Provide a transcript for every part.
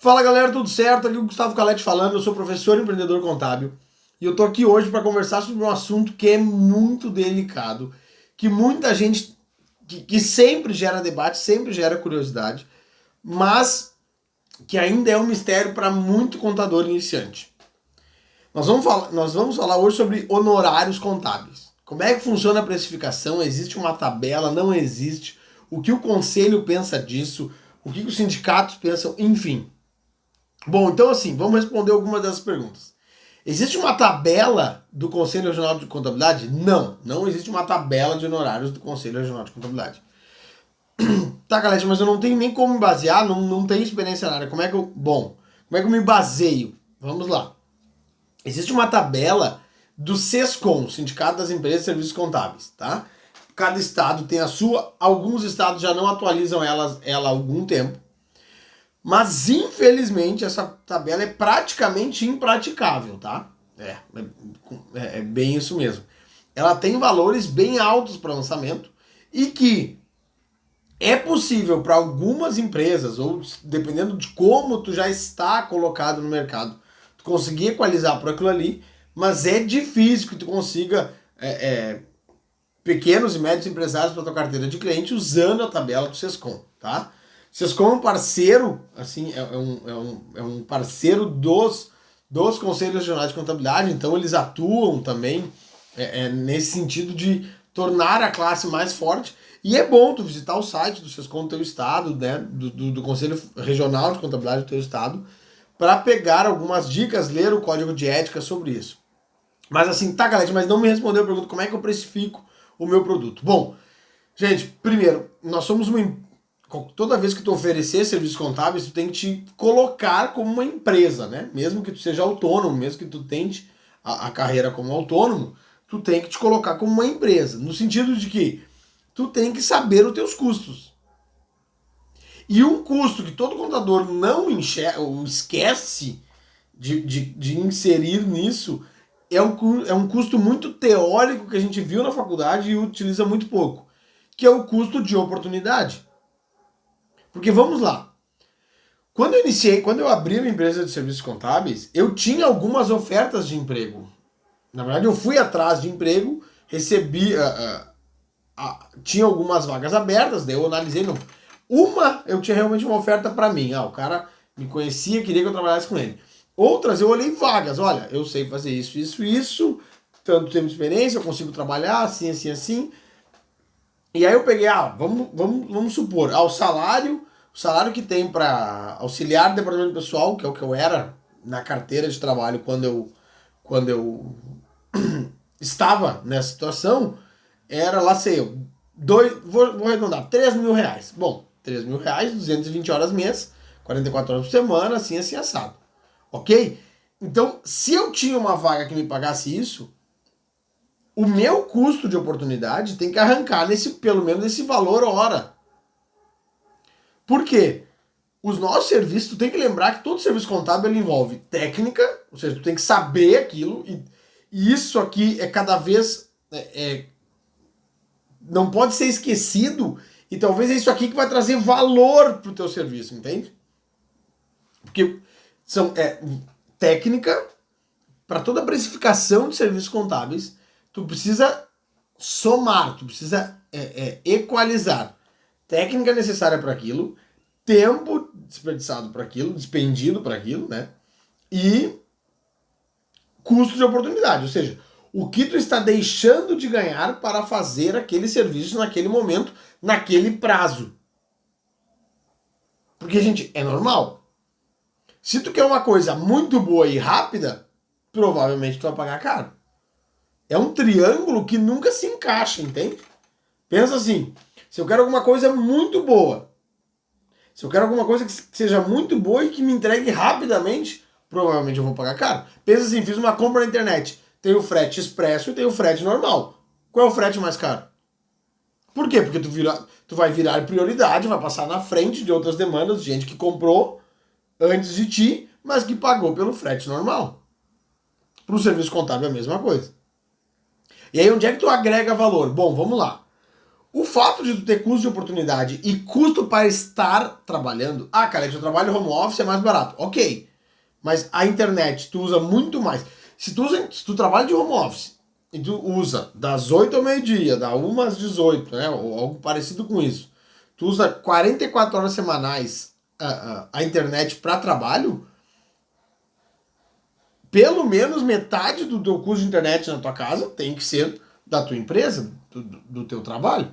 Fala galera, tudo certo? Aqui é o Gustavo Calete falando, eu sou professor e empreendedor contábil e eu tô aqui hoje para conversar sobre um assunto que é muito delicado, que muita gente, que sempre gera debate, sempre gera curiosidade, mas que ainda é um mistério para muito contador iniciante. Nós vamos falar hoje sobre honorários contábeis. Como é que funciona a precificação? Existe uma tabela? Não existe? O que o conselho pensa disso? O que os sindicatos pensam? Enfim. Bom, então assim, vamos responder algumas dessas perguntas. Existe uma tabela do Conselho Regional de Contabilidade? Não, não existe uma tabela de honorários do Conselho Regional de Contabilidade. Tá, Calete, mas eu não tenho nem como me basear, não tenho experiência na área. Como é que eu me baseio? Vamos lá. Existe uma tabela do SESCOM, Sindicato das Empresas e Serviços Contábeis, tá? Cada estado tem a sua, alguns estados já não atualizam ela há algum tempo. Mas, infelizmente, essa tabela é praticamente impraticável, tá? É bem isso mesmo. Ela tem valores bem altos para lançamento e que é possível para algumas empresas, ou dependendo de como tu já está colocado no mercado, tu conseguir equalizar por aquilo ali, mas é difícil que tu consiga pequenos e médios empresários para tua carteira de cliente usando a tabela do SESCOM, tá? SESCOM é um parceiro, assim, é um parceiro dos Conselhos Regionais de Contabilidade, então eles atuam também nesse sentido de tornar a classe mais forte. E é bom tu visitar o site do SESCOM do teu estado, né, do Conselho Regional de Contabilidade do teu estado, para pegar algumas dicas, ler o código de ética sobre isso. Mas assim, tá, galera, mas não me respondeu a pergunta como é que eu precifico o meu produto. Bom, gente, primeiro, nós somos toda vez que tu oferecer serviços contábeis, tu tem que te colocar como uma empresa, né? Mesmo que tu seja autônomo, mesmo que tu tente a carreira como autônomo, tu tem que te colocar como uma empresa. No sentido de que tu tem que saber os teus custos. E um custo que todo contador não enxerga, ou esquece de inserir nisso, é um custo muito teórico que a gente viu na faculdade e utiliza muito pouco, que é o custo de oportunidade. Porque vamos lá. Quando eu abri uma empresa de serviços contábeis, eu tinha algumas ofertas de emprego. Na verdade, eu fui atrás de emprego, recebi, tinha algumas vagas abertas, daí eu analisei, não. Eu tinha realmente uma oferta para mim. O cara me conhecia, queria que eu trabalhasse com ele. Outras, eu olhei vagas. Olha, eu sei fazer isso, tanto tempo de experiência, eu consigo trabalhar assim, assim, assim. E aí eu peguei, vamos supor, o salário que tem para auxiliar do departamento pessoal, que é o que eu era na carteira de trabalho quando eu estava nessa situação, era, lá sei eu, vou arredondar, 3 mil reais. Bom, 3 mil reais, 220 horas mês, 44 horas por semana, assim, assim, assado. Ok? Então, se eu tinha uma vaga que me pagasse isso, o meu custo de oportunidade tem que arrancar pelo menos esse valor hora. Por quê? Os nossos serviços, tu tem que lembrar que todo serviço contábil ele envolve técnica, ou seja, tu tem que saber aquilo, e isso aqui é cada vez... não pode ser esquecido, e talvez é isso aqui que vai trazer valor pro teu serviço, entende? Porque são técnica, para toda a precificação de serviços contábeis, tu precisa somar, tu precisa equalizar técnica necessária para aquilo, tempo desperdiçado para aquilo, despendido para aquilo, né? E custo de oportunidade, ou seja, o que tu está deixando de ganhar para fazer aquele serviço naquele momento, naquele prazo. Porque, gente, é normal. Se tu quer uma coisa muito boa e rápida, provavelmente tu vai pagar caro. É um triângulo que nunca se encaixa, entende? Pensa assim, se eu quero alguma coisa muito boa, se eu quero alguma coisa que seja muito boa e que me entregue rapidamente, provavelmente eu vou pagar caro. Pensa assim, fiz uma compra na internet, tem o frete expresso e tem o frete normal. Qual é o frete mais caro? Por quê? Porque tu vai virar prioridade, vai passar na frente de outras demandas, de gente que comprou antes de ti, mas que pagou pelo frete normal. Para o serviço contábil é a mesma coisa. E aí onde é que tu agrega valor? Bom, vamos lá. O fato de tu ter custo de oportunidade e custo para estar trabalhando... Ah, cara, se eu trabalho home office é mais barato. Ok. Mas a internet tu usa muito mais. Se tu trabalha de home office e tu usa das 8 ao meio-dia, da 1 às 18, né? Ou algo parecido com isso. Tu usa 44 horas semanais a internet para trabalho, pelo menos metade do teu custo de internet na tua casa tem que ser da tua empresa, do teu trabalho.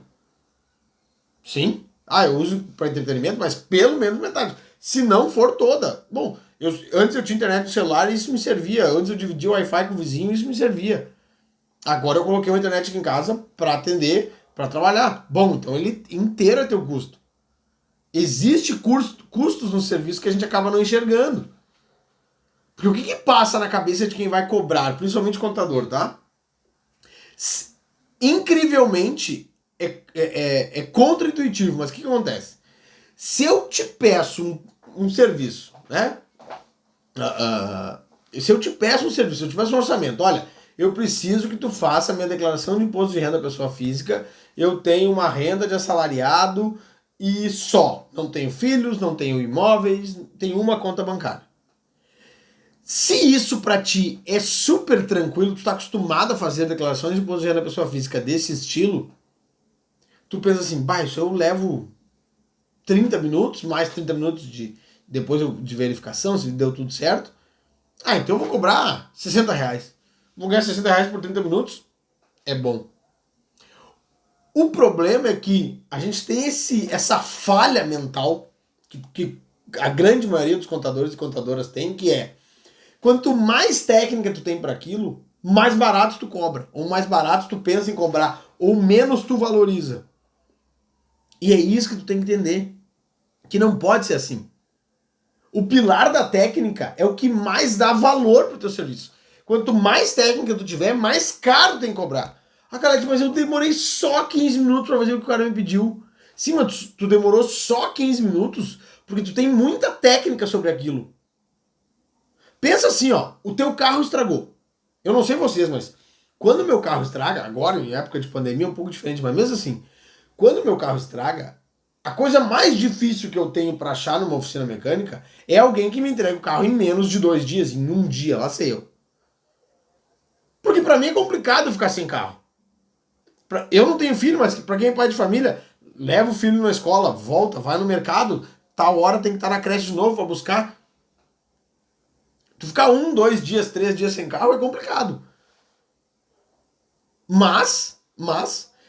Sim. Ah, eu uso para entretenimento, mas pelo menos metade. Se não for toda. Bom, antes eu tinha internet no celular e isso me servia. Antes eu dividia o Wi-Fi com o vizinho e isso me servia. Agora eu coloquei uma internet aqui em casa para atender, para trabalhar. Bom, então ele inteiro é teu custo. Existe custos no serviço que a gente acaba não enxergando. Porque o que passa na cabeça de quem vai cobrar, principalmente o contador, tá? Incrivelmente é contra-intuitivo, mas o que acontece? Se eu te peço um serviço, né? Se eu te peço um serviço, se eu te peço um orçamento, olha, eu preciso que tu faça a minha declaração de imposto de renda da pessoa física, eu tenho uma renda de assalariado e só. Não tenho filhos, não tenho imóveis, tenho uma conta bancária. Se isso pra ti é super tranquilo, tu tá acostumado a fazer declarações de imposto de renda da pessoa física desse estilo, tu pensa assim, bah, isso eu levo 30 minutos, mais 30 minutos depois de verificação, se deu tudo certo. Ah, então eu vou cobrar 60 reais. Vou ganhar 60 reais por 30 minutos. É bom. O problema é que a gente tem essa falha mental que a grande maioria dos contadores e contadoras tem, que é quanto mais técnica tu tem para aquilo, mais barato tu cobra. Ou mais barato tu pensa em cobrar. Ou menos tu valoriza. E é isso que tu tem que entender. Que não pode ser assim. O pilar da técnica é o que mais dá valor pro teu serviço. Quanto mais técnica tu tiver, mais caro tem que cobrar. Ah, cara, mas eu demorei só 15 minutos pra fazer o que o cara me pediu. Sim, mas tu demorou só 15 minutos porque tu tem muita técnica sobre aquilo. Pensa assim, ó, o teu carro estragou. Eu não sei vocês, mas quando o meu carro estraga, agora em época de pandemia é um pouco diferente, mas mesmo assim, quando o meu carro estraga, a coisa mais difícil que eu tenho pra achar numa oficina mecânica é alguém que me entregue o carro em menos de 2 dias, em um dia, lá sei eu. Porque pra mim é complicado ficar sem carro. Eu não tenho filho, mas pra quem é pai de família, leva o filho na escola, volta, vai no mercado, tal hora tem que estar na creche de novo pra buscar. Tu ficar 1, 2 dias, 3 dias sem carro é complicado. Mas,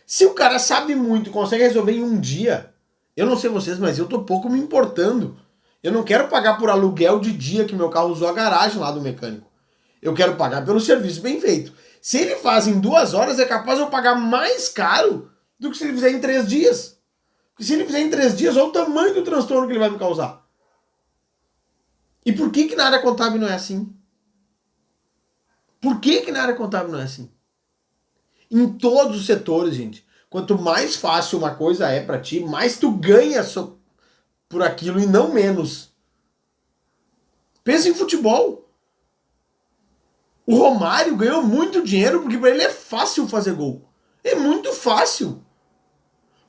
se o cara sabe muito e consegue resolver em um dia, eu não sei vocês, mas eu tô pouco me importando. Eu não quero pagar por aluguel de dia que meu carro usou a garagem lá do mecânico. Eu quero pagar pelo serviço bem feito. Se ele faz em 2 horas, é capaz de eu pagar mais caro do que se ele fizer em 3 dias. Porque se ele fizer em 3 dias, olha o tamanho do transtorno que ele vai me causar. E por que na área contábil não é assim? Por que na área contábil não é assim? Em todos os setores, gente. Quanto mais fácil uma coisa é pra ti, mais tu ganha por aquilo e não menos. Pensa em futebol. O Romário ganhou muito dinheiro porque pra ele é fácil fazer gol. É muito fácil.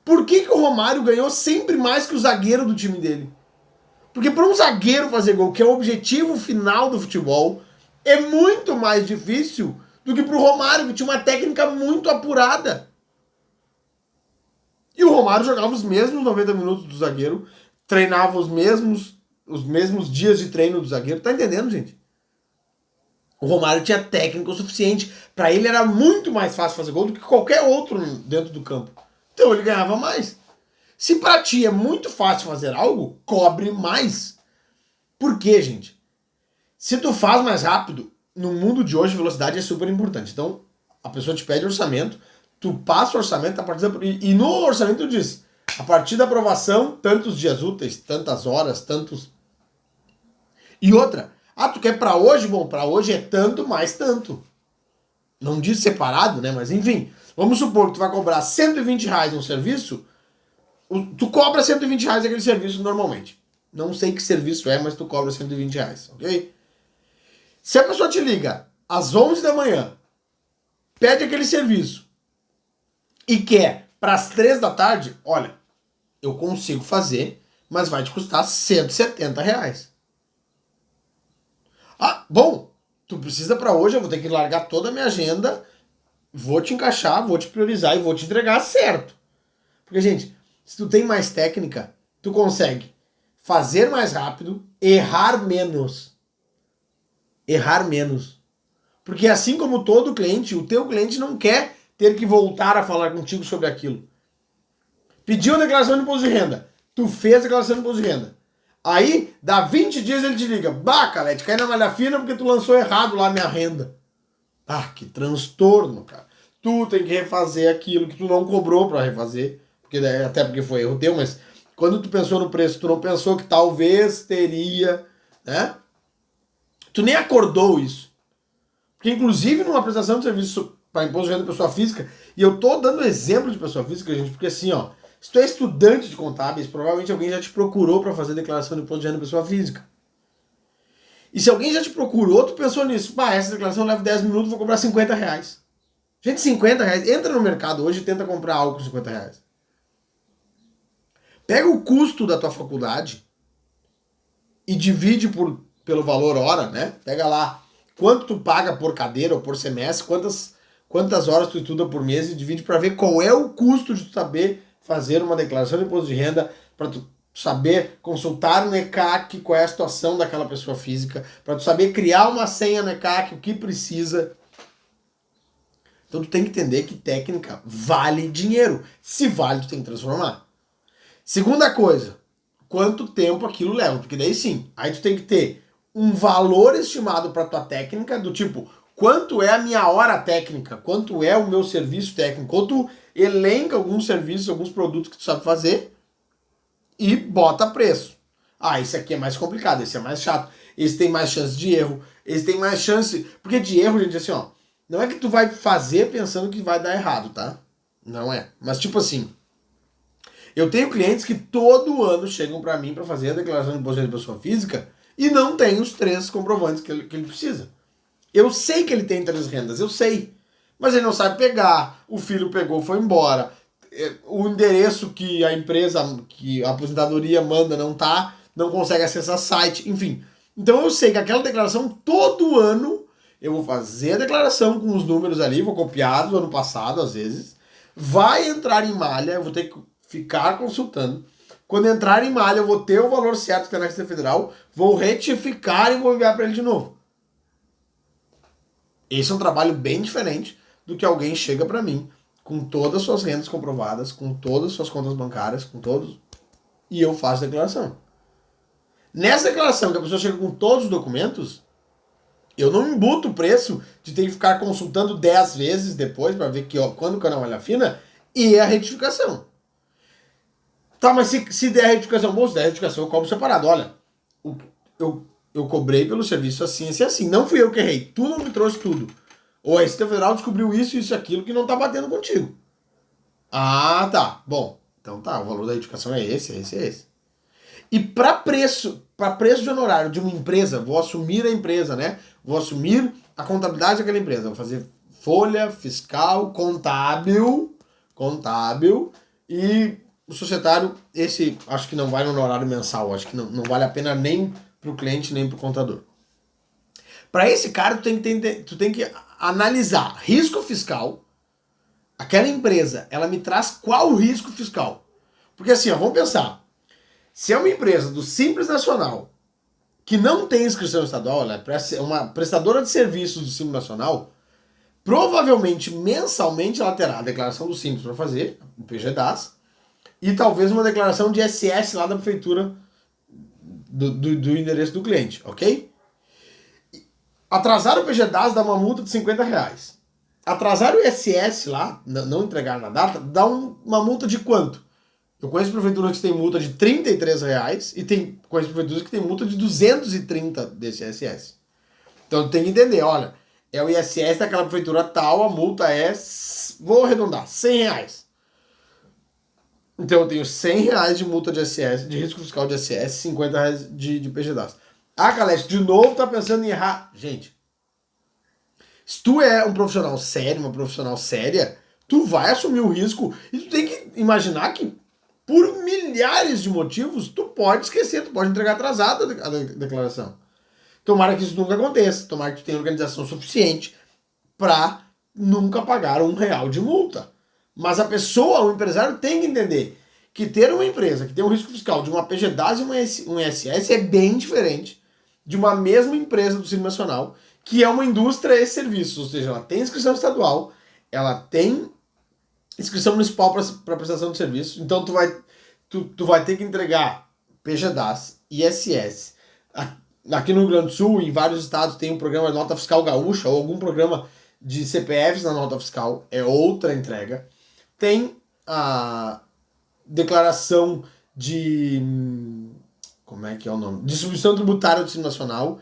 Por que o Romário ganhou sempre mais que o zagueiro do time dele? Porque para um zagueiro fazer gol, que é o objetivo final do futebol, é muito mais difícil do que pro Romário, que tinha uma técnica muito apurada. E o Romário jogava os mesmos 90 minutos do zagueiro, treinava os mesmos dias de treino do zagueiro. Tá entendendo, gente? O Romário tinha técnica o suficiente. Para ele era muito mais fácil fazer gol do que qualquer outro dentro do campo. Então ele ganhava mais. Se pra ti é muito fácil fazer algo, cobre mais. Por quê, gente? Se tu faz mais rápido, no mundo de hoje, velocidade é super importante. Então, a pessoa te pede orçamento, tu passa o orçamento, e no orçamento tu diz, a partir da aprovação, tantos dias úteis, tantas horas, tantos... E outra, tu quer pra hoje? Bom, pra hoje é tanto mais tanto. Não diz separado, né? Mas enfim, vamos supor que tu vai cobrar 120 reais um serviço, tu cobra 120 reais aquele serviço normalmente. Não sei que serviço é, mas tu cobra 120 reais, ok? Se a pessoa te liga às 11 da manhã, pede aquele serviço e quer para as 3 da tarde, olha, eu consigo fazer, mas vai te custar R$ 170. Ah, bom, tu precisa para hoje, eu vou ter que largar toda a minha agenda, vou te encaixar, vou te priorizar e vou te entregar certo. Porque, gente, se tu tem mais técnica, tu consegue fazer mais rápido, errar menos. Errar menos. Porque assim como todo cliente, o teu cliente não quer ter que voltar a falar contigo sobre aquilo. Pediu a declaração de imposto de renda. Tu fez a declaração de imposto de renda. Aí, dá 20 dias ele te liga. Bah, Calete, cai na malha fina porque tu lançou errado lá a minha renda. Ah, que transtorno, cara. Tu tem que refazer aquilo que tu não cobrou pra refazer. Até porque foi erro teu, mas quando tu pensou no preço, tu não pensou que talvez teria, né? Tu nem acordou isso. Porque, inclusive, numa prestação de serviço para imposto de renda de pessoa física, e eu tô dando exemplo de pessoa física, gente, porque assim, ó, se tu é estudante de contábeis, provavelmente alguém já te procurou para fazer declaração de imposto de renda de pessoa física. E se alguém já te procurou, tu pensou nisso, pá, essa declaração leva 10 minutos, vou cobrar R$ 50. Gente, R$ 50, entra no mercado hoje e tenta comprar algo com R$ 50. Pega o custo da tua faculdade e divide pelo valor hora, né? Pega lá quanto tu paga por cadeira ou por semestre, quantas horas tu estuda por mês e divide para ver qual é o custo de tu saber fazer uma declaração de imposto de renda, para tu saber consultar no ECAC qual é a situação daquela pessoa física, para tu saber criar uma senha no ECAC, o que precisa. Então tu tem que entender que técnica vale dinheiro. Se vale, tu tem que transformar. Segunda coisa, quanto tempo aquilo leva, porque daí sim, aí tu tem que ter um valor estimado para tua técnica, do tipo, quanto é a minha hora técnica, quanto é o meu serviço técnico, ou tu elenca alguns serviços, alguns produtos que tu sabe fazer e bota preço. Ah, esse aqui é mais complicado, esse é mais chato, esse tem mais chance de erro, esse tem mais chance, porque de erro, gente, assim, ó, não é que tu vai fazer pensando que vai dar errado, tá? Não é, mas tipo assim, eu tenho clientes que todo ano chegam para mim para fazer a declaração de imposto de pessoa física e não tem os 3 comprovantes que ele precisa. Eu sei que ele tem 3 rendas, eu sei. Mas ele não sabe pegar, o filho pegou, foi embora, o endereço que a empresa, que a aposentadoria manda não consegue acessar site, enfim. Então eu sei que aquela declaração, todo ano, eu vou fazer a declaração com os números ali, vou copiar do ano passado, às vezes, vai entrar em malha, eu vou ter que ficar consultando. Quando entrar em malha, eu vou ter o valor certo que é na Receita Federal, vou retificar e vou enviar para ele de novo. Esse é um trabalho bem diferente do que alguém chega para mim com todas as suas rendas comprovadas, com todas as suas contas bancárias, com todos, e eu faço a declaração. Nessa declaração que a pessoa chega com todos os documentos, eu não embuto o preço de ter que ficar consultando 10 vezes depois para ver quando o canal malha fina e a retificação. Tá, mas se der a retificação, bom, se der a retificação, eu cobro separado. Olha, eu cobrei pelo serviço assim, assim, assim. Não fui eu que errei. Tu não me trouxe tudo. Ou a Receita Federal descobriu isso, isso, aquilo que não tá batendo contigo. Ah, tá. Bom, então tá. O valor da retificação é esse, é esse, é esse. E para preço de honorário de uma empresa, vou assumir a empresa, né? Vou assumir a contabilidade daquela empresa. Vou fazer folha, fiscal, contábil e o societário, esse acho que não vai no honorário mensal, acho que não vale a pena nem para o cliente nem para o contador. Para esse cara, tu tem que analisar risco fiscal. Aquela empresa, ela me traz qual risco fiscal? Porque assim, ó, vamos pensar. Se é uma empresa do Simples Nacional que não tem inscrição estadual, ela é uma prestadora de serviços do Simples Nacional, provavelmente mensalmente ela terá a declaração do Simples para fazer, o PGDAS, e talvez uma declaração de SS lá da prefeitura do endereço do cliente, ok? Atrasar o PGDAS dá uma multa de R$50. Atrasar o SS lá, não entregar na data, dá uma multa de quanto? Eu conheço prefeituras que tem multa de R$33 e conheço prefeituras que tem multa de 230 desse ISS. Então tem que entender, olha, é o ISS daquela prefeitura tal, a multa é, vou arredondar, R$100. Então eu tenho R$100 de multa de ISS, de risco fiscal de ISS, R$50 de PGDAS. Ah, Caleste, de novo tá pensando em errar. Gente, se tu é um profissional sério, uma profissional séria, tu vai assumir o risco e tu tem que imaginar que por milhares de motivos tu pode esquecer, tu pode entregar atrasado a declaração. Tomara que isso nunca aconteça, tomara que tu tenha organização suficiente para nunca pagar R$1 de multa. Mas a pessoa, o empresário, tem que entender que ter uma empresa que tem um risco fiscal de uma PGDAS e um ISS é bem diferente de uma mesma empresa do Simples Nacional, que é uma indústria e serviços, ou seja, ela tem inscrição estadual, ela tem inscrição municipal para prestação de serviço, então tu vai ter que entregar PGDAS, ISS. Aqui no Rio Grande do Sul, em vários estados, tem um programa de nota fiscal gaúcha ou algum programa de CPFs na nota fiscal, é outra entrega. Tem a declaração de... como é que é o nome? Distribuição tributária do Simples Nacional.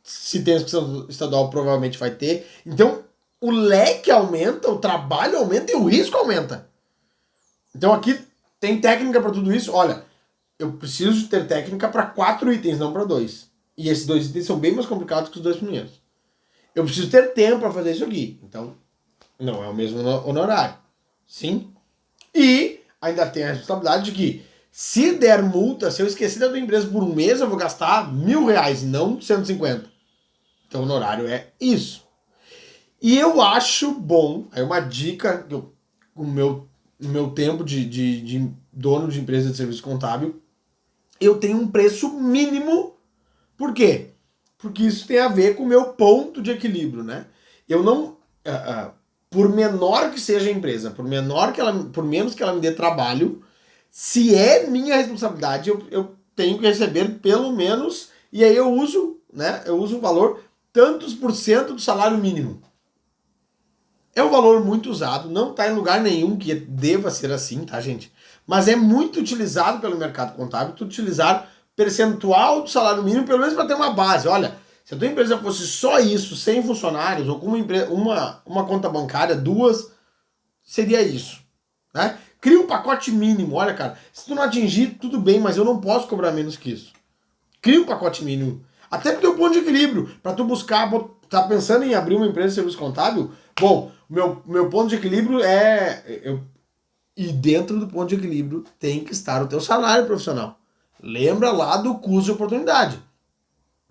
Se tem inscrição estadual, provavelmente vai ter. Então, o leque aumenta, o trabalho aumenta e o risco aumenta. Então, aqui tem técnica para tudo isso. Olha, eu preciso de ter técnica para 4 itens, não para 2. E esses 2 itens são bem mais complicados que os 2 primeiros. Eu preciso ter tempo para fazer isso aqui. Então, não é o mesmo honorário. Sim. E ainda tem a responsabilidade de que, se der multa, se eu esquecer da tua empresa por um mês, eu vou gastar R$1.000, não 150. Então o honorário é isso. E eu acho bom, aí uma dica, o meu tempo de dono de empresa de serviço contábil, eu tenho um preço mínimo. Por quê? Porque isso tem a ver com o meu ponto de equilíbrio, né? Eu não... por menor que seja a empresa, por menos que ela me dê trabalho, se é minha responsabilidade, eu tenho que receber pelo menos, e aí eu uso um valor tantos por cento do salário mínimo. É um valor muito usado, não está em lugar nenhum que deva ser assim, tá, gente? Mas é muito utilizado pelo mercado contábil, tu utilizar percentual do salário mínimo, pelo menos para ter uma base. Olha, se a tua empresa fosse só isso, sem funcionários, ou com uma conta bancária, 2, seria isso, né? Cria um pacote mínimo. Olha, cara, se tu não atingir, tudo bem, mas eu não posso cobrar menos que isso. Cria um pacote mínimo. Até pro teu ponto de equilíbrio, para tu buscar, tá pensando em abrir uma empresa de serviço contábil? Bom, meu ponto de equilíbrio e dentro do ponto de equilíbrio tem que estar o teu salário profissional. Lembra lá do custo de oportunidade.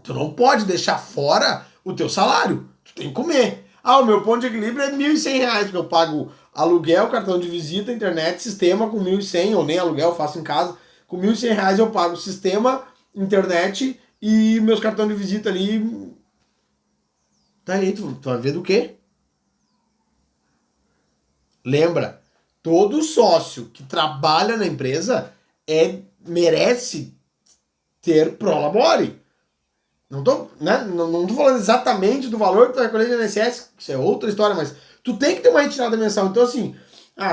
Tu não pode deixar fora o teu salário. Tu tem que comer. O meu ponto de equilíbrio é R$1.100, porque eu pago aluguel, cartão de visita, internet, sistema com 1.100, ou nem aluguel, faço em casa. Com R$1.100 eu pago sistema, internet e meus cartões de visita ali. Tá aí, tu vai ver do quê? Lembra, todo sócio que trabalha na empresa merece ter prolabore. Não tô falando exatamente do valor que tu vai recolher de INSS, isso é outra história, mas tu tem que ter uma retirada mensal. Então assim,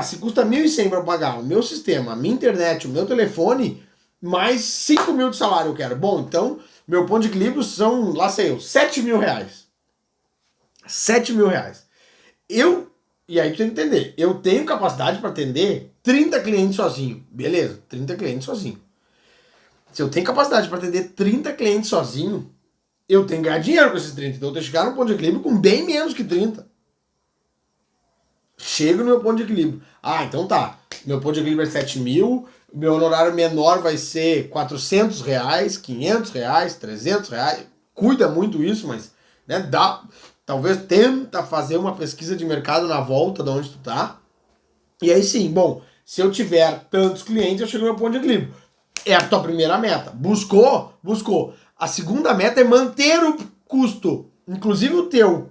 se custa 1.100 para pagar o meu sistema, a minha internet, o meu telefone, mais 5.000 de salário eu quero. Bom, então, meu ponto de equilíbrio são, lá sei eu, R$7.000. R$7.000. E aí tu tem que entender, eu tenho capacidade para atender 30 clientes sozinho. Beleza, 30 clientes sozinho. Se eu tenho capacidade para atender 30 clientes sozinho, eu tenho que ganhar dinheiro com esses 30. Então eu tenho que chegar no ponto de equilíbrio com bem menos que 30. Chego no meu ponto de equilíbrio. Então tá, meu ponto de equilíbrio é 7.000, meu honorário menor vai ser R$400, R$500, R$300. Cuida muito isso, mas né, talvez tenta fazer uma pesquisa de mercado na volta de onde tu tá. E aí sim, bom, se eu tiver tantos clientes, eu chego no meu ponto de equilíbrio. É a tua primeira meta. Buscou. A segunda meta é manter o custo, inclusive o teu.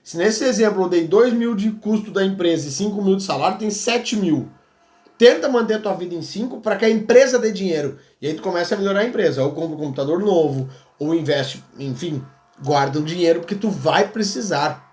Se nesse exemplo eu dei 2.000 de custo da empresa e 5.000 de salário, tem 7.000. Tenta manter a tua vida em 5 para que a empresa dê dinheiro. E aí tu começa a melhorar a empresa. Ou compra um computador novo, ou investe, enfim, guarda um dinheiro porque tu vai precisar.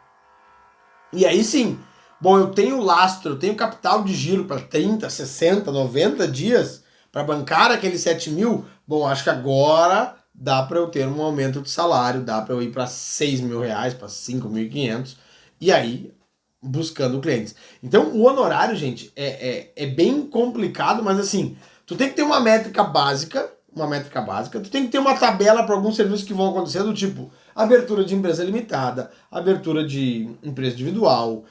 E aí sim, bom, eu tenho lastro, eu tenho capital de giro para 30, 60, 90 dias para bancar aqueles 7.000. Bom, acho que agora dá para eu ter um aumento de salário, dá para eu ir para R$6.000, para 5.500, e aí buscando clientes. Então o honorário, gente, é bem complicado, mas assim, tu tem que ter uma métrica básica, tu tem que ter uma tabela para alguns serviços que vão acontecer, do tipo abertura de empresa limitada, abertura de empresa individual,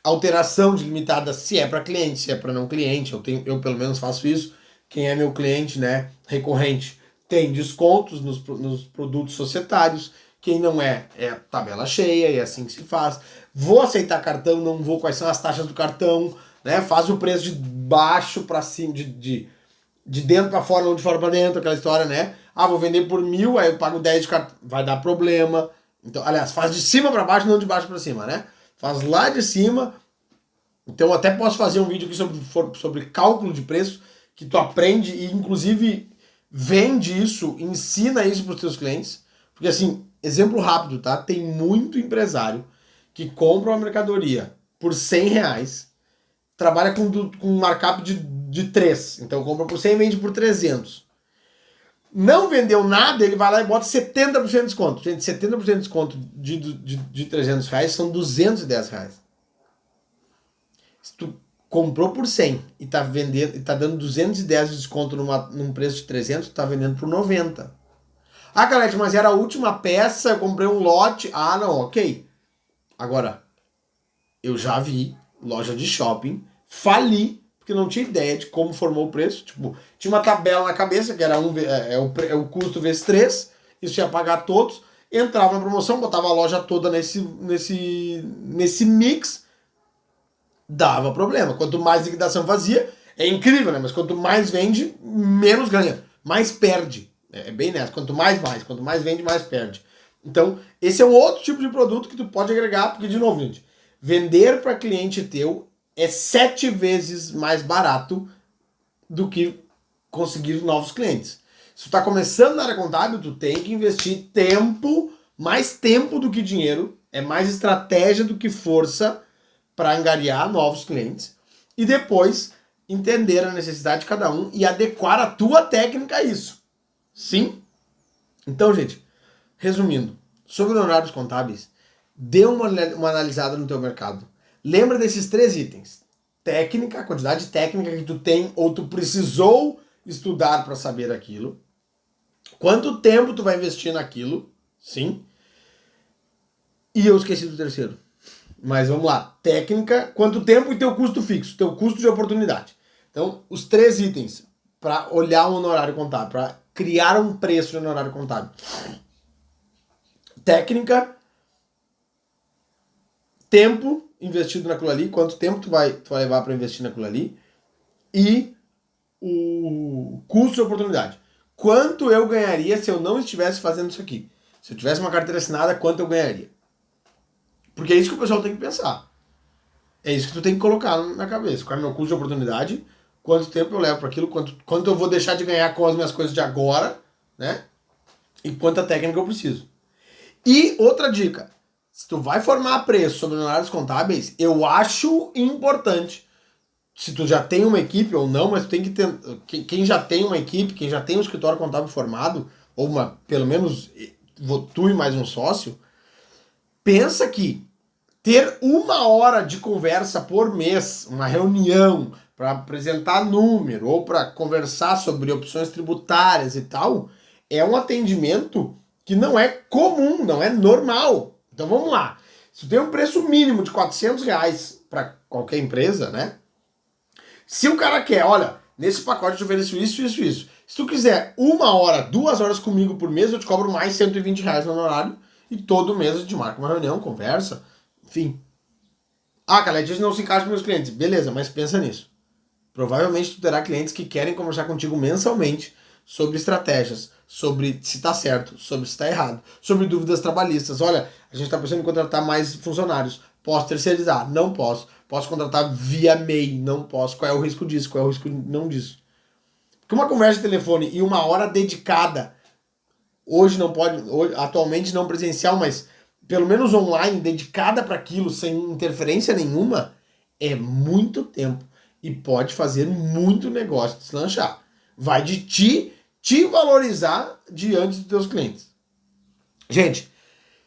alteração de limitada se é para cliente, se é para não cliente. Eu pelo menos faço isso. Quem é meu cliente, né, recorrente, tem descontos nos produtos societários. Quem não é tabela cheia, e é assim que se faz. Vou aceitar cartão, não vou, quais são as taxas do cartão, né? Faz o preço de baixo para cima, de dentro para fora, não de fora para dentro, aquela história, né? Ah, vou vender por 1.000, aí eu pago 10 de cartão, vai dar problema. Então, aliás, faz de cima para baixo, não de baixo para cima, né? Faz lá de cima. Então, eu até posso fazer um vídeo aqui sobre cálculo de preço, que tu aprende e, inclusive, vende isso, ensina isso para os teus clientes. Porque, assim, exemplo rápido, tá? Tem muito empresário que compra uma mercadoria por 100 reais, trabalha com um markup de 3. Então, compra por 100 e vende por 300. Não vendeu nada, ele vai lá e bota 70% de desconto. Gente, 70% de desconto de 300 reais são 210 reais. Se tu comprou por 100 e tá vendendo, e tá dando 210 de desconto num preço de 300, tu tá vendendo por 90. Ah, Calete, mas era a última peça, eu comprei um lote. Ah, não, ok. Agora, eu já vi loja de shopping falir, porque não tinha ideia de como formou o preço. Tipo, tinha uma tabela na cabeça, que era o custo vezes 3, isso ia pagar todos. Entrava na promoção, botava a loja toda nesse mix, dava problema. Quanto mais liquidação fazia, é incrível, né? Mas quanto mais vende, menos ganha. Mais perde. É bem nessa. Quanto mais vende, mais perde. Então, esse é um outro tipo de produto que tu pode agregar, porque, de novo, gente, vender para cliente teu é 7 vezes mais barato do que conseguir novos clientes. Se tu tá começando na área contábil, tu tem que investir tempo, mais tempo do que dinheiro, é mais estratégia do que força para angariar novos clientes e depois entender a necessidade de cada um e adequar a tua técnica a isso. Sim? Então, gente, resumindo, sobre honorários contábeis, dê uma analisada no teu mercado. Lembra desses 3 itens. Técnica, a quantidade técnica que tu tem ou tu precisou estudar para saber aquilo. Quanto tempo tu vai investir naquilo, sim. E eu esqueci do terceiro. Mas vamos lá. Técnica, quanto tempo e teu custo fixo, teu custo de oportunidade. Então, os 3 itens para olhar um honorário contábil, para criar um preço de honorário contábil. Técnica, tempo investido naquilo ali, quanto tempo tu vai levar para investir naquilo ali, e o custo de oportunidade. Quanto eu ganharia se eu não estivesse fazendo isso aqui? Se eu tivesse uma carteira assinada, quanto eu ganharia? Porque é isso que o pessoal tem que pensar. É isso que tu tem que colocar na cabeça. Qual é o meu custo de oportunidade? Quanto tempo eu levo para aquilo? Quanto eu vou deixar de ganhar com as minhas coisas de agora, né? E quanta técnica eu preciso. E outra dica. Se tu vai formar preço sobre honorários contábeis, eu acho importante, se tu já tem uma equipe ou não, mas tu tem que ter, quem já tem uma equipe, quem já tem um escritório contábil formado, ou pelo menos tu e mais um sócio, pensa que ter 1 hora de conversa por mês, uma reunião para apresentar número ou para conversar sobre opções tributárias e tal, é um atendimento que não é comum, não é normal. Então vamos lá. Se tu tem um preço mínimo de 400 reais para qualquer empresa, né? Se o cara quer, olha, nesse pacote eu te ofereço isso, isso, isso. Se tu quiser 1 hora, 2 horas comigo por mês, eu te cobro mais 120 reais no horário e todo mês a gente marca uma reunião, conversa, enfim. Ah, Calete, isso não se encaixa com meus clientes. Beleza, mas pensa nisso. Provavelmente tu terá clientes que querem conversar contigo mensalmente sobre estratégias, sobre se está certo, sobre se está errado, sobre dúvidas trabalhistas. Olha, a gente está pensando em contratar mais funcionários. Posso terceirizar? Não posso. Posso contratar via MEI? Não posso. Qual é o risco disso? Qual é o risco não disso? Porque uma conversa de telefone e 1 hora dedicada, hoje não pode, atualmente não presencial, mas pelo menos online, dedicada para aquilo, sem interferência nenhuma, é muito tempo. E pode fazer muito negócio deslanchar. Vai de te valorizar diante dos teus clientes. Gente,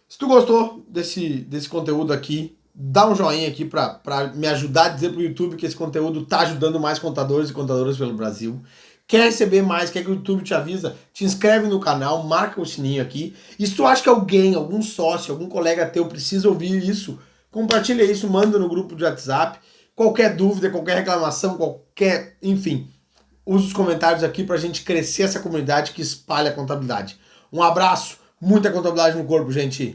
se tu gostou desse conteúdo aqui, dá um joinha aqui para me ajudar a dizer pro YouTube que esse conteúdo tá ajudando mais contadores e contadoras pelo Brasil. Quer receber mais, quer que o YouTube te avisa, te inscreve no canal, marca o sininho aqui. E se tu acha que alguém, algum sócio, algum colega teu precisa ouvir isso, compartilha isso, manda no grupo de WhatsApp. Qualquer dúvida, qualquer reclamação, enfim, use os comentários aqui para a gente crescer essa comunidade que espalha a contabilidade. Um abraço, muita contabilidade no corpo, gente!